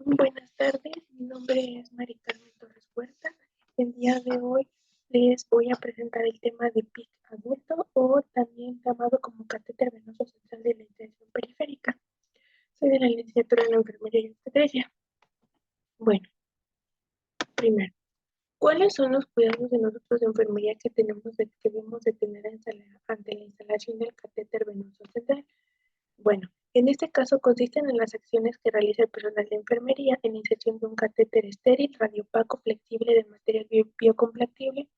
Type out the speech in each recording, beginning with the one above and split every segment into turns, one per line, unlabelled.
Buenas tardes, mi nombre es Mari Carmen Torres Huerta. El día de hoy les voy a presentar el tema de PIC adulto o también llamado como catéter venoso central de la intención periférica. Soy de la licenciatura en enfermería y obstetricia. Bueno, primero, ¿cuáles son los cuidados de nosotros de enfermería que debemos de tener ante la instalación del catéter venoso central? Bueno, en este caso consisten en las acciones que realiza el personal de enfermería en inserción de un catéter estéril, radiopaco, flexible de material biocompatible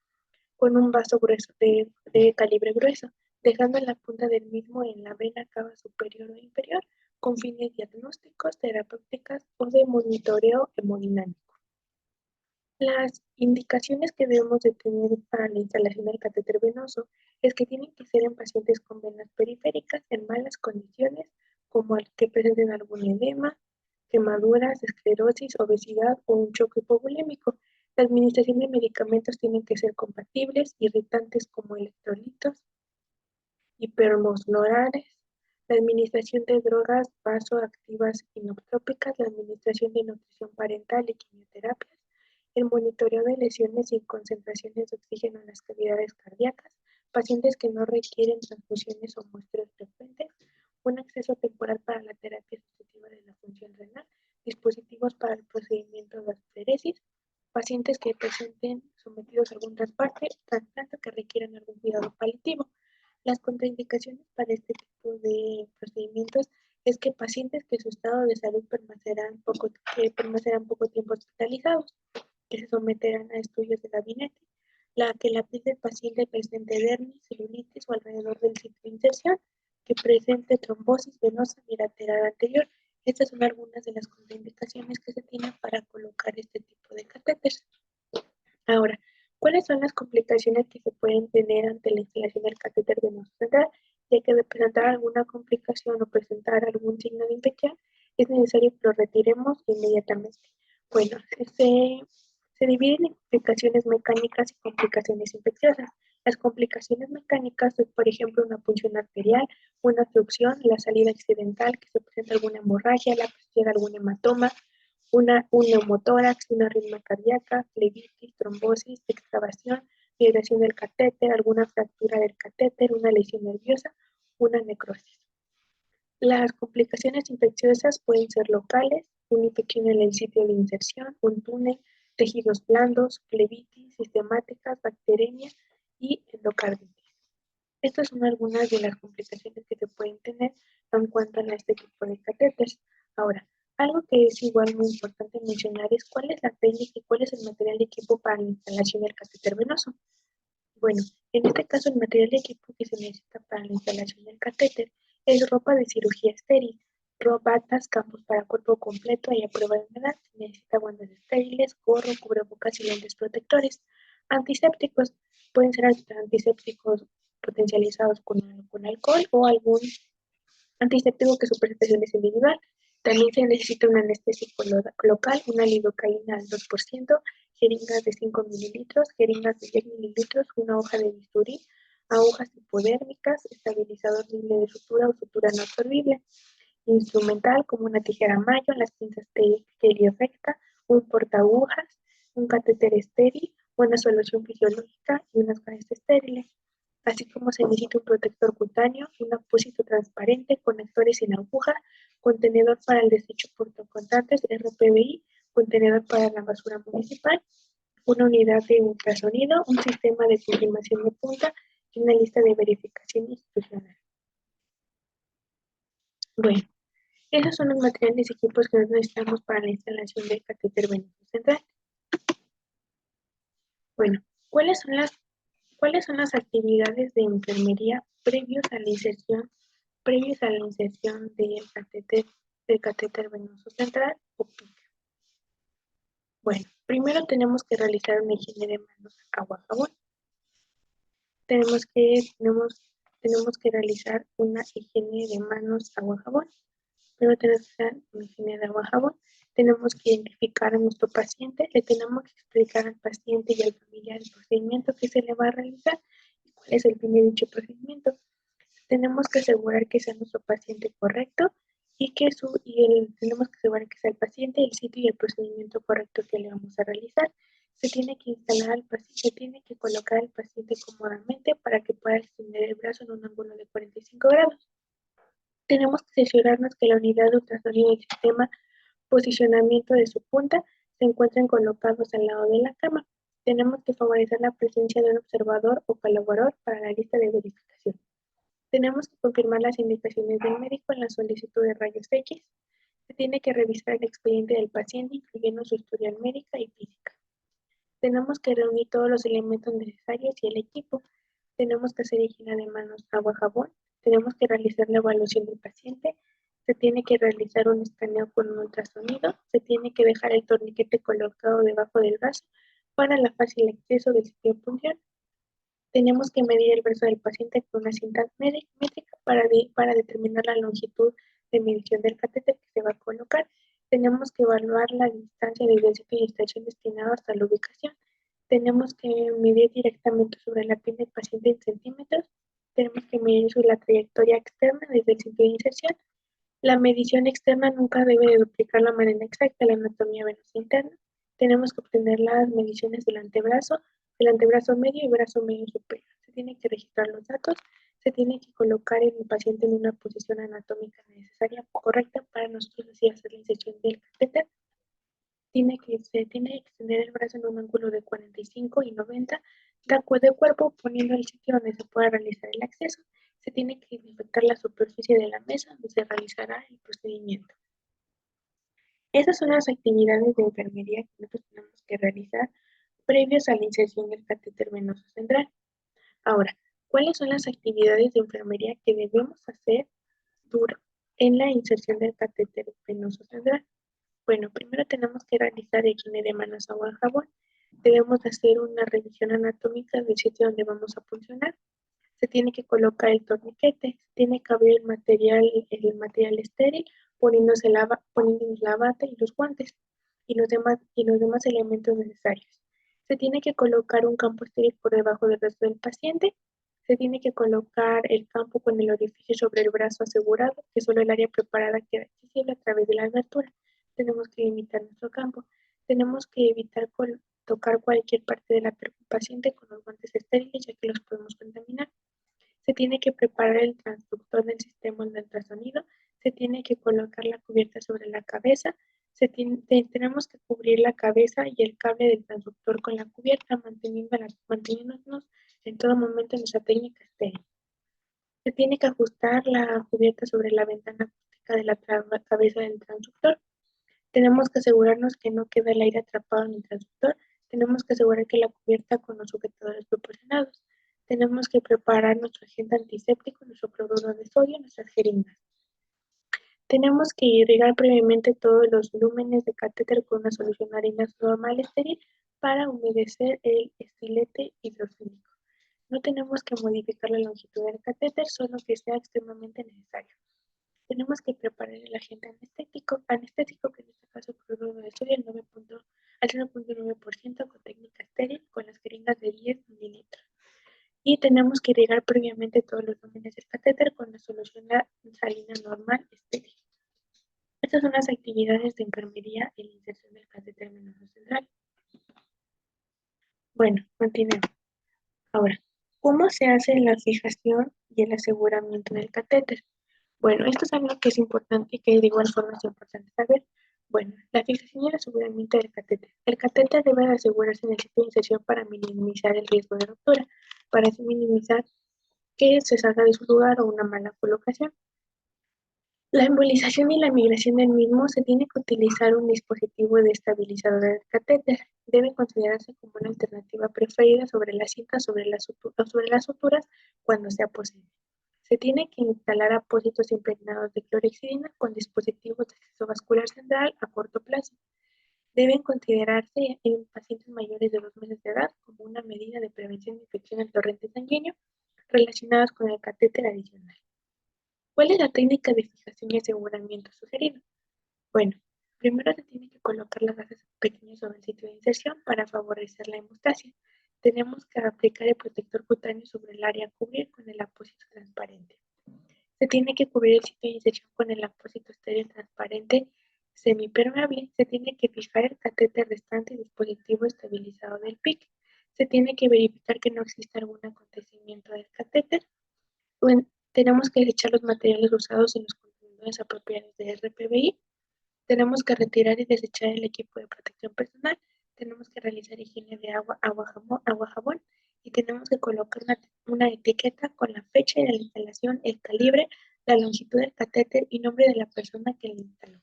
con un vaso grueso de calibre grueso, dejando la punta del mismo en la vena cava superior o inferior con fines diagnósticos, terapéuticas o de monitoreo hemodinámico. Las indicaciones que debemos de tener para la instalación del catéter venoso es que tienen que ser en pacientes con venas periféricas en malas condiciones, como el que presenten algún edema, quemaduras, esclerosis, obesidad o un choque hipovolémico. La administración de medicamentos tienen que ser compatibles, irritantes como electrolitos, hiperosmolares, la administración de drogas vasoactivas inotrópicas, la administración de nutrición parental y quimioterapias, el monitoreo de lesiones sin concentraciones de oxígeno en las cavidades cardíacas, pacientes que no requieren transfusiones o muestras frecuentes, un acceso temporal para la terapia sustitutiva de la función renal, dispositivos para el procedimiento de asteresis, pacientes que presenten sometidos a algún trasplante que requieran algún cuidado paliativo. Las contraindicaciones para este tipo de procedimientos es que pacientes que su estado de salud permanecerán poco tiempo hospitalizados, que se someterán a estudios de gabinete, que la piel del paciente presente dermis, celulitis o alrededor del sitio de inserción, que presente trombosis venosa bilateral anterior. Estas son algunas de las contraindicaciones que se tienen para colocar este tipo de catéteres. Ahora, ¿cuáles son las complicaciones que se pueden tener ante la instalación del catéter venoso central? Ya que de presentar alguna complicación o presentar algún signo de infección, es necesario que lo retiremos inmediatamente. Bueno, se dividen en complicaciones mecánicas y complicaciones infecciosas. Las complicaciones mecánicas son, por ejemplo, una punción arterial, una obstrucción, la salida accidental, que se presenta alguna hemorragia, la presencia de algún hematoma, un neumotórax, una arritmia cardíaca, flebitis, trombosis, extravasación, vibración del catéter, alguna fractura del catéter, una lesión nerviosa, una necrosis. Las complicaciones infecciosas pueden ser locales, una infección en el sitio de inserción, un túnel, tejidos blandos, flebitis, sistemáticas, bacteremia y endocarditis. Estas son algunas de las complicaciones que se pueden tener en cuanto a este tipo de catéteres. Ahora, algo que es igual muy importante mencionar es cuál es la técnica y cuál es el material de equipo para la instalación del catéter venoso. Bueno, en este caso el material de equipo que se necesita para la instalación del catéter es ropa de cirugía estéril, batas, campos para cuerpo completo y a prueba de humedad. Se necesita guantes estériles, gorro, cubrebocas y lentes protectores. Antisépticos pueden ser antisépticos potencializados con alcohol o algún antiséptico que su presentación es individual. También se necesita un anestésico local, una lidocaína al 2%, jeringas de 5 mililitros, jeringas de 10 mililitros, una hoja de bisturí, agujas hipodérmicas, estabilizador libre de sutura o sutura no absorbible, instrumental como una tijera mayo, las pinzas recta, un portaagujas, un catéter estéril, una solución fisiológica y unas ganas estériles. Así como se necesita un protector cutáneo, un apósito transparente, conectores sin aguja, contenedor para el desecho portacontantes RPBI, contenedor para la basura municipal, una unidad de ultrasonido, un sistema de confirmación de punta y una lista de verificación institucional. Bueno, esos son los materiales y equipos que necesitamos para la instalación del catéter venoso central. Bueno, ¿cuáles son las actividades de enfermería previos a la inserción del catéter venoso central o PIC? Bueno, primero tenemos que realizar una higiene de manos agua-jabón. Tenemos que realizar una higiene de manos agua-jabón. Primero tenemos que hacer una higiene de agua-jabón. Tenemos que identificar a nuestro paciente, le tenemos que explicar al paciente y al familiar el procedimiento que se le va a realizar y cuál es el fin de dicho procedimiento. Tenemos que asegurar que sea nuestro paciente correcto tenemos que asegurar que sea el paciente, el sitio y el procedimiento correcto que le vamos a realizar. Se tiene que instalar al paciente, se tiene que colocar al paciente cómodamente para que pueda extender el brazo en un ángulo de 45 grados. Tenemos que asegurarnos que la unidad de ultrasonido del sistema posicionamiento de su punta se encuentren colocados al lado de la cama. Tenemos que favorecer la presencia de un observador o colaborador para la lista de verificación. Tenemos que confirmar las indicaciones del médico en la solicitud de rayos X. Se tiene que revisar el expediente del paciente, incluyendo su historial médica y física. Tenemos que reunir todos los elementos necesarios y el equipo. Tenemos que hacer higiene de manos, agua, jabón. Tenemos que realizar la evaluación del paciente. Se tiene que realizar un escaneo con un ultrasonido. Se tiene que dejar el torniquete colocado debajo del brazo para la fácil acceso del sitio de punción. Tenemos que medir el brazo del paciente con una cinta métrica para determinar la longitud de medición del catéter que se va a colocar. Tenemos que evaluar la distancia desde el sitio de instalación destinado hasta la ubicación. Tenemos que medir directamente sobre la piel del paciente en centímetros. Tenemos que medir sobre la trayectoria externa desde el sitio de inserción. La medición externa nunca debe de duplicar la manera exacta de la anatomía venosa interna. Tenemos que obtener las mediciones del antebrazo medio y brazo medio superior. Se tiene que registrar los datos, se tiene que colocar el paciente en una posición anatómica necesaria, correcta para nosotros así hacer la inserción del catéter. Se tiene que extender el brazo en un ángulo de 45 y 90 de cuerpo, poniendo el sitio donde se pueda realizar el acceso. Se tiene que desinfectar la superficie de la mesa donde se realizará el procedimiento. Esas son las actividades de enfermería que nosotros tenemos que realizar previos a la inserción del catéter venoso central. Ahora, ¿cuáles son las actividades de enfermería que debemos hacer en la inserción del catéter venoso central? Bueno, primero tenemos que realizar higiene de manos, agua, jabón. Debemos hacer una revisión anatómica del sitio donde vamos a puncionar. Se tiene que colocar el torniquete, se tiene que abrir el material estéril, poniéndose poniéndonos la bata y los guantes y los demás elementos necesarios. Se tiene que colocar un campo estéril por debajo del resto del paciente. Se tiene que colocar el campo con el orificio sobre el brazo asegurado, que solo el área preparada queda accesible a través de la abertura. Tenemos que limitar nuestro campo. Tenemos que evitar tocar cualquier parte de la paciente con los guantes estériles, ya que los podemos contaminar. Se tiene que preparar el transductor del sistema de ultrasonido, se tiene que colocar la cubierta sobre la cabeza, tenemos que cubrir la cabeza y el cable del transductor con la cubierta, manteniéndonos en todo momento en nuestra técnica estéril. Se tiene que ajustar la cubierta sobre la ventana acústica de la cabeza del transductor. Tenemos que asegurarnos que no queda el aire atrapado en el transductor. Tenemos que asegurar que la cubierta con los sujetadores proporcionados. Tenemos que preparar nuestro agente antiséptico, nuestro cloruro de sodio, nuestras jeringas. Tenemos que irrigar previamente todos los lúmenes de catéter con una solución arenosa normal estéril para humedecer el estilete hidrofílico. No tenemos que modificar la longitud del catéter, solo que sea extremadamente necesario. Tenemos que preparar el agente anestésico que en este caso cloruro de sodio al 0.9% con técnica estéril con las jeringas de 10 mililitros. Y tenemos que irrigar previamente todos los lúmenes del catéter con la solución salina normal estéril. Estas son las actividades de enfermería en la inserción del catéter venoso central. Bueno, continuemos. Ahora, ¿cómo se hace la fijación y el aseguramiento del catéter? Bueno, esto es algo que es importante y que de igual forma es importante saber. Bueno, la fijación y el aseguramiento del catéter. El catéter debe de asegurarse en el sitio de inserción para minimizar el riesgo de ruptura, para así minimizar que se salga de su lugar o una mala colocación. La embolización y la migración del mismo se tiene que utilizar un dispositivo de estabilizador del catéter. Debe considerarse como una alternativa preferida sobre la cinta o sobre las suturas cuando sea posible. Se tiene que instalar apósitos impregnados de clorhexidina con dispositivos de acceso vascular central a corto plazo. Deben considerarse en pacientes mayores de 2 meses de edad como una medida de prevención de infección al torrente sanguíneo relacionadas con el catéter adicional. ¿Cuál es la técnica de fijación y aseguramiento sugerida? Bueno, primero se tiene que colocar las gasas pequeñas sobre el sitio de inserción para favorecer la hemostasia. Tenemos que aplicar el protector cutáneo sobre el área a cubrir con el apósito transparente. Se tiene que cubrir el sitio de inserción con el apósito estéril transparente semipermeable. Se tiene que fijar el catéter restante y dispositivo estabilizado del PIC. Se tiene que verificar que no exista algún acontecimiento del catéter. Bueno, tenemos que desechar los materiales usados en los contenedores apropiados de RPBI. Tenemos que retirar y desechar el equipo de protección personal. Tenemos que realizar higiene de agua, jabón y tenemos que colocar una etiqueta con la fecha de la instalación, el calibre, la longitud del catéter y nombre de la persona que lo instaló.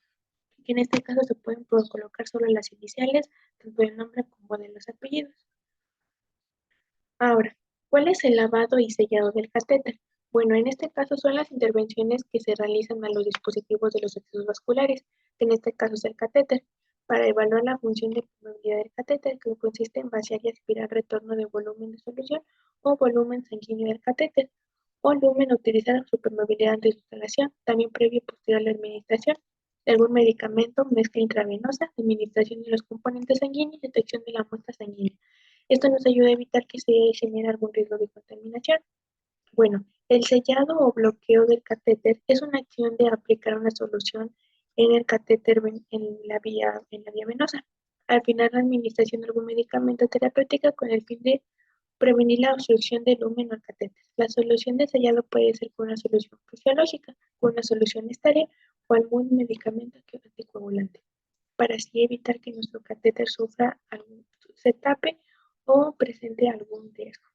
En este caso se pueden colocar solo las iniciales, tanto el nombre como de los apellidos. Ahora, ¿cuál es el lavado y sellado del catéter? Bueno, en este caso son las intervenciones que se realizan a los dispositivos de los accesos vasculares, que en este caso es el catéter, para evaluar la función de permeabilidad del catéter, que consiste en vaciar y aspirar retorno de volumen de solución o volumen sanguíneo del catéter, o lumen utilizar su permeabilidad antes de instalación, también previo y posterior a la administración de algún medicamento, mezcla intravenosa, administración de los componentes sanguíneos y detección de la muestra sanguínea. Esto nos ayuda a evitar que se genere algún riesgo de contaminación. Bueno, el sellado o bloqueo del catéter es una acción de aplicar una solución en el catéter en la vía venosa. Al final, la administración de algún medicamento terapéutico con el fin de prevenir la obstrucción del lumen al catéter. La solución de sellado puede ser con una solución fisiológica, con una solución estéril o algún medicamento que anticoagulante, para así evitar que nuestro catéter se tape o presente algún riesgo.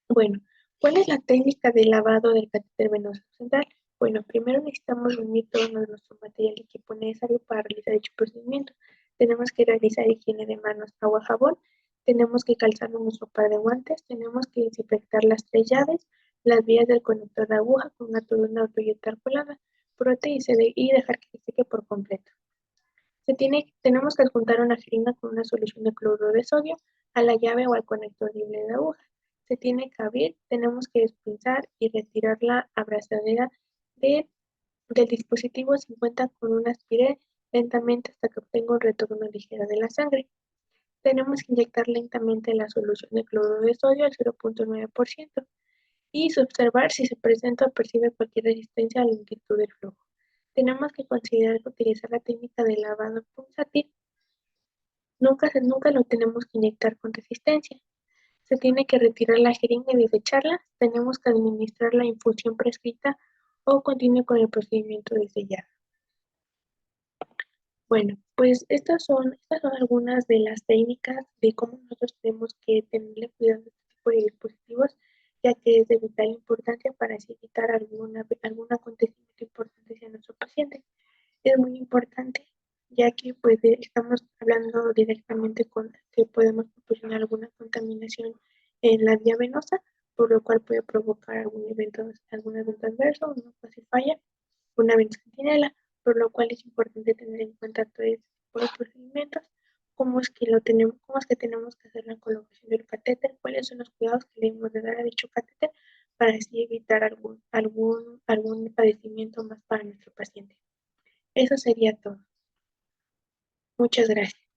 Bueno, ¿cuál es la técnica de lavado del catéter venoso central? Bueno, primero necesitamos reunir todo nuestro material y equipo necesario para realizar dicho procedimiento. Tenemos que realizar higiene de manos, agua, jabón. Tenemos que calzar nuestro par de guantes. Tenemos que desinfectar las 3 llaves, las vías del conector de aguja con una toalla autoitarculada, y dejar que se seque por completo. Tenemos que adjuntar una jeringa con una solución de cloruro de sodio a la llave o al conector libre de aguja. Se tiene que abrir, tenemos que despinzar y retirar la abrazadera del dispositivo 50 con un aspiré lentamente hasta que obtenga un retorno ligero de la sangre. Tenemos que inyectar lentamente la solución de cloruro de sodio al 0.9% y observar si se presenta o percibe cualquier resistencia a la longitud del flujo. Tenemos que considerar que utilizar la técnica de lavado pulsátil nunca lo tenemos que inyectar con resistencia. Se tiene que retirar la jeringa y desecharla. Tenemos que administrar la infusión prescrita o continúe con el procedimiento de sellar. Bueno, pues estas son algunas de las técnicas de cómo nosotros tenemos que tenerle cuidado a este tipo de dispositivos, ya que es de vital importancia para así evitar algún acontecimiento importante hacia nuestro paciente. Es muy importante, ya que pues estamos hablando directamente con que podemos proporcionar alguna contaminación en la vía venosa, por lo cual puede provocar algún evento adverso, una fase falla, una centinela, por lo cual es importante tener en cuenta todo este tipo de procedimientos, cómo es que tenemos que hacer la colocación del catéter, cuáles son los cuidados que debemos de dar a dicho catéter para así evitar algún padecimiento más para nuestro paciente. Eso sería todo. Muchas gracias.